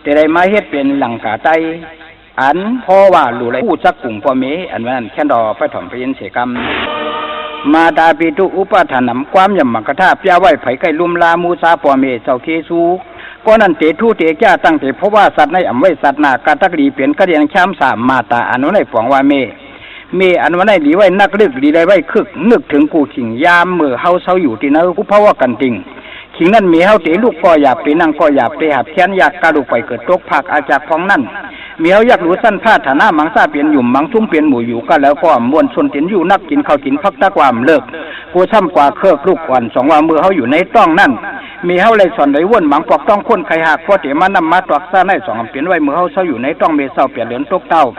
แต่ได้มาเฮ็ดเป็นหลังกาไตอันเพราะว่าหลู่ไรผู้จักกลุ่มพ่อเมอันนั้นแค่ดอไปถ่อมไปยินเสกรรมมาดาปิตุอุปทานำความยำมังกะทาเปียไว้ไผไก่ลุมลามูซาพ่อเมเจ้าเคซูก็นั่นเตทูเตแก่ตั้งแต่เพราะว่าสัตว์ในอำไว้สัตว์นากาตักดีเปลี่ยนกระเดียงช้ำสามมาตาอันนั้นในฝังว่าเมอันวันไหนดีไว้นักลึกดีได้ไว้คึกนึกถึงกูขิงยามมือเฮาเศร้าอยู่ที่นั่นกูเพราะว่ากันจริงขิงนั่นมีเฮาเตลูกก็อยากไปนั่งก็อยากไปหับแขนอยากกระดูกไปเกิดตกผักอาจากของนั่นมีเฮาอยากรู้สั้นผ้าฐานะมังซาเปลี่ยนหยุ่มมังชุ่มเปลี่ยนหมู่อยู่ก็แล้วก็มวนชนตินอยู่นักกินข้าวกินพักตะความเลิกกูช่ำกว่าเครือลูกอ่อนสองว่ามือเฮาอยู่ในต้องนั่นมีเฮาเลยสอนได้วนหมังปอกต้องคนใครหักพอเตมานำมาตอกซ่าในสองเปลี่ยนไว้มือเฮาเศร้าอยู่ในต้องเมเศร้าเปลี่ยนเหลือนตกเต้า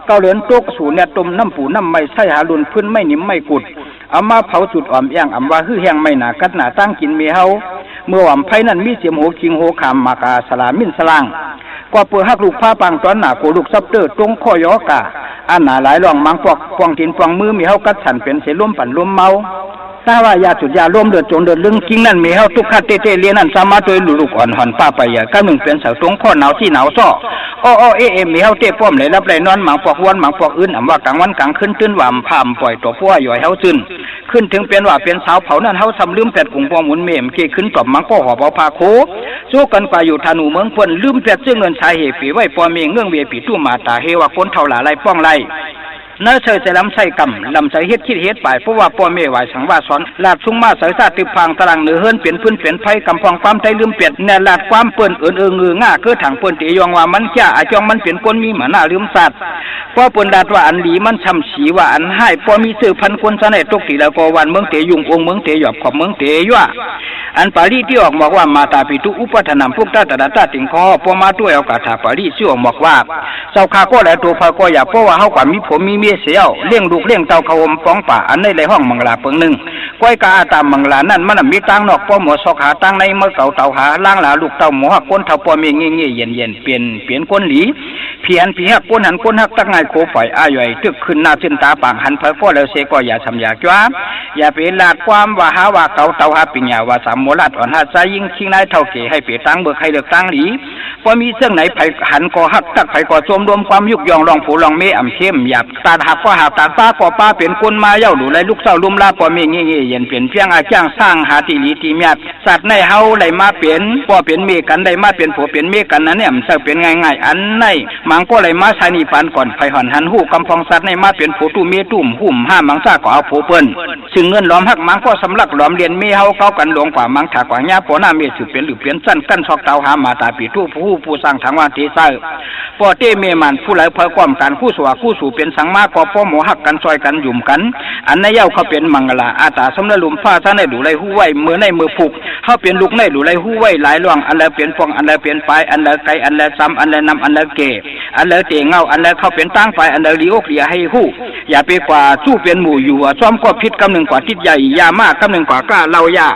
เก้าเหลือนตกสู่เนี่ยตุ่มน้ำปูน้ำไม่ใช่หาลุนพื้นไม่นิ่มไม่กุดเอามาเผาจุดอ่อมย่างอำว่าฮื้อแห้งไม่หนากัดหนาตั้งกินมีเฮาเมื่อว่ำไผ่นั้นมีเสียมโหคิงโหขามมากาสลามินสลางกว่าเปือหักลูกผ้าปังตอนหนาโกลูกซับเตอร์ตรงข้อยอกาอันหนาหลายรองมังปอกฟองทินฟองมือมีเฮากัดฉันเป็นเสลุ่มปั่นลุ่มเมาถ้าว่ายาจุดยาร่วมเดือดจนเดือดลึงกิ้งนั่นมีเฮาทุกขัดเตเตเลียนั่นสามารถโดยลูกอ่อนหอนป้าไปอย่าก้าหนึ่งเป็นเสาตรงข้อหนาวที่หนาวซ้อมีเฮาเตะป้อมเลยรับเลยนอนหมังปอกวันหมังปอกอื่นว่ากลางวันกลางขึ้นตื้นว่ำพามปล่อยตัวพัวหย่อยเฮาซึนขึ้นถึงเป็นว่าเป็นสาวเผานั่นเฮาซ้ำลืมเป็ดกุ้งปอหมุนเมมเกขึ้นตบมังก็หอบเอาพาโคสู้กันกว่าอยู่ธนูเมืองเพิ่นลืมเป็ดซึ่งเงินชายเหปีไว้ปอเมงเงื่องเวปีตู้มาตาเฮว่าคนเท่าหลาไรป้องไรเนื้อเชยจะลำไส้กำลำไส้เฮ็ดคิดเฮ็ดไปเพราะว่าพ่อแม่ไหวสังวาสอนลาดชุ่งมาใส่ซาติพังตารางเนื้อเฮินเปลี่ยนพื้นเปลี่ยนไผ่กำพองความใจลืมเปลี่ยนแน่ลาดความเปิ้นเงือง่าเกือถังเปิ้นเตยองว่ามันแก่อาจองมันเปลี่ยนคนมีหมาหน้าลืมสัตว์เพราะเปิ้นลาดว่าอันหลีมันช้ำฉีว่าอันให้พอมีสื่อพันคนซะในตกตีแล้วก็วันเมืองเตยุงองเมืองเตหยอบขอบเมืองเตยั่วอันปารีที่ออกบอกว่ามาตาปิตุอุปทานพวกตาตาตาติงคอพอมาด้วยเอากาถาปารีชื่อบอกว่าเจ้าข้าก็แลตัวพาก็อย่าเพราะว่าเฮากว่ามีผมมีเมียเสียวเลี้ยงลูกเลี้ยงเต่าเขาอมฟ้องป่าอันในห้องมังลาเปิงหนึ่งก้อยกาตามมังลานั่นมันมีตังนอกป้อหมอสอกหาตังในเมื่อเก่าเต่าหาล่างหลาลูกเต่าหมอหักก้นเต่าป้อมีเงี้ยเย็นเปลี่ยนก้นหลีเพียนผีหักก้นหันก้นหักตั้งไงโคฝ่ายอาย่อยตึกขึ้นหน้าขึ้นตาปางหันเพอก็แล้วเสก็อย่าทำอย่าจ้าอย่าไปลาดความว่าหาว่าเก่าเต่าหาปิญญาว่าสามโมลาดอ่อนหาใจยิ่งชิงนายเท่าเก๋ให้เปียตังเบิกให้เลือกตังหลีพอมีเสื่องไหนไผ่หันก็หักตักไผ่ก็โจมรวมความยุกยองรองผูรองเมอ่ำเข้มหยาบตาหักก็หาตาตาก็ป้าเป็นคนมาเย้าดูไรลูกเศร้าลุมลาปอเมงเงี้ยเย็นเปลี่ยนเพียงอาจ้างสร้างหาตีหลีตีเมียดสัตว์ในเฮาไหลมาเปลี่ยนปอเปลี่ยนเมกันได้มาเปลี่ยนผัวเปลี่ยนเมกันนั่นเนี่ยมันเสเป็นง่ายอันในมังก็ไหลมาชายนีปานก่อนไผ่หันหันหูกำพองสัตว์ในมาเปลี่ยนผัวตู้เมตุ่มหุ่มห้ามังซ่าก็เอาผัวเปิ้นซึ่งเงินล้อมหักมังก็สำลักล้อมเรียนเมเฮาเก้ากันหลวงกว่ามังถากว่าญาปอหน้าเมสืบเปลี่ยนหรือเปลี่ยนสั้นกั้นซอกเตาหามาตาปีตู้ผู้สร้างทางวันที่เศร้าปอเต้เมมันผู้ไหลเผยความการคู่สัวคู่สู่เป็นสังมาก็ป้อหมอหักกันซอยกันหยุ่มกันอันในเย้าเขาเป็นมังลาอาตาสำนักลุมฟ้าท่านในดูไรหู้ไว้มือในมือผูกเขาเป็นลูกในดูไรหู้ไว้หลายล่วงอันละเปลี่ยนฟองอันละเปลี่ยนไปอันละไกอันละซ้ำอันละนำอันละเกอันละเตะเงาอันละเขาเป็นตั้งไปอันละลีโอเลียให้หู้อย่าไปกว่าสู้เป็นหมู่อยู่ซ้อมก็พิษกำหนึ่งกว่าทิศใหญ่ยามากกำหนึ่งกว่ากล้าเล่ายา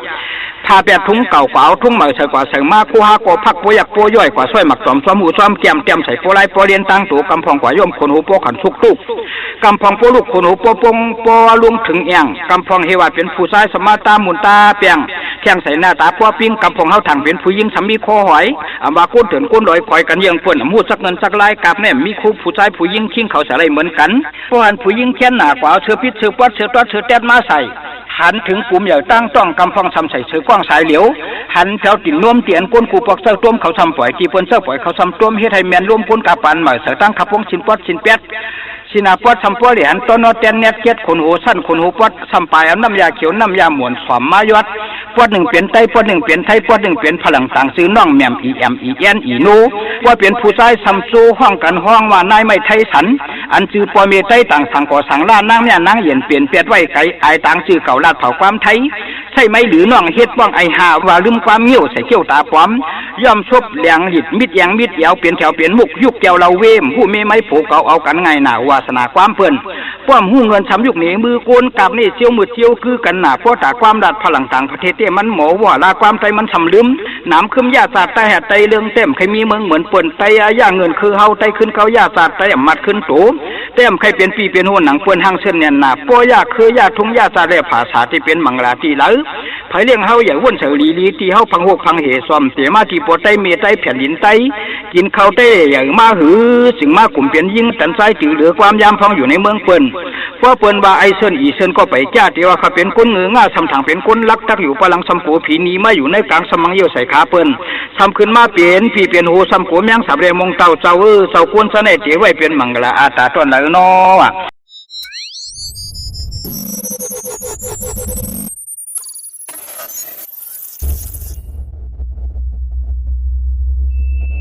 ถ้าแปดทุ่งเก่าขวาวทุ่งเหมือเสือกว่าเสือมาคู่ฮาโกพักโปยักโปย่อยกว่าช่วยหมักสมซ้อมหูซ้อมแก้มใส่โปไลโปเรียนตั้งตัวกำพองกว่าย่อมคนหูโปขันทุกทุกกำพองโปลูกคนหูโปปงโปลุงถึงเอียงกำพองเฮวาเป็นผู้ชายสมาตามุนตาเปียงแข้งใส่หน้าตาพัวปิ้งกำพองเฮาถังเป็นผู้หญิงสามีคอหอยอาว่าก้นเถินก้นลอยคอยกันเยี่ยงเพื่อนมูดสักเงินสักลายกับแม่มีคู่ผู้ชายผู้หญิงชิงเขาใส่อะไรเหมือนกันเพราะอันผู้หญิงแค้นหนากว่าเชือพิษเชือปัดเชือตัดเชือแตดมาใส่หันถึงกลุ่มใหญ่ตั้งต้องกำพองทำใส่เสือกว้างสายเหลียวหันแถวติ่นน่วมเตียนก้นกูปอกเสื้อต้มเขาทำปล่อยจีปนเสื้อปล่อยเขาทำต้มเฮ็ดให้แมนร่วมพ้นกาปันใหม่เสือตั้งขับพงชินปอดชินเป็ดชินาปอดทำปอเหรียญต้นนอเตียนเน็ตเก็ดขนหูสั้นขนหูปอดทำปลายเอาน้ำยาเขียวน้ำยาหมวนสวมมายอดปอดหนึ่งเปลี่ยนไตปอดหนึ่งเปลี่ยนไทยปอดหนึ่งเปลี่ยนพลังต่างซื้อน้องแมมอีเอ็นอีนูว่าเปลี่ยนผู้ชายซัมซูห้องกันห้องว่านายไม่ไทยสันอันจือปอเมไตต่างสังก่อสังล่านั่งเนี่ยนั่งเย็นเปลี่ยนเปียดไว้ไก่ไอต่างจือเก่าลาดเผาความไทยใช่ไหมหรือน้องเฮ็ดว่างไอหาว่าลืมความเงี้ยวใส่เขี้ยวตาปลอมย่อมชบแหลงหิดมิดยังมิดเอวเปลี่ยนแถวเปลี่ยนมุกยุกแก้วเราเวมผู้มีไม้ผูกเก่าเอากันไงหนาวาสนาความเพิ่นป้อมหูเงินทำยุคนี้มือโกนกับนี่เจียวมือเจียวคือกันหนาเพราะจากความดัดพลังต่างประเทศเต้มันหมอว่าลาความใจมันสำลืมน้ำขึ้นยาศาสตร์ไตแหดไตเรื่องเต็มใครมีเมืองเหมือนเปิ่นไตย่างเงินคือเฮาไตขึ้นเขายาศาสตร์ไตมัดขึ้นโตเต็มใครเป็นปีเป็นหัวหนังเปิ่นหางเส้นเนี่ยหนาป้อยาคือยาทุ่งยาศาสตร์และภาษาที่เป็นมังลาที่ไหล ไผเลี้ยงเฮาอย่าว่นเสรีลีที่เฮาพังหกพังเหซ้อมเสียมาที่ปวดใต้เมใต้แผ่นดินใต้กินข้าวเต้อย่ามาหือสึงมากลุ่มเปลี่ยนยิ่งตันไส้ถือเหลือความยามพังอยู่ในเมืองเปิ้นเพราะเปิ้นว่าไอเซินอีเซินก็ไปจ้าที่ว่าเขาเป็นคนเงือง่าทำทางเป็นคนลักตักอยู่พลังสำโขผีนีมาอยู่ในกลางสมังเยี่ยวใส่ขาเปิ้นทำขึ้นมาเปลี่ยนพี่เปลี่ยนโหสำโขมยังสับเรมงเต่าเจ้าเจ้ากวนสะเนตเตไว้เป็นมังกลาอาตาต้นไหลนอ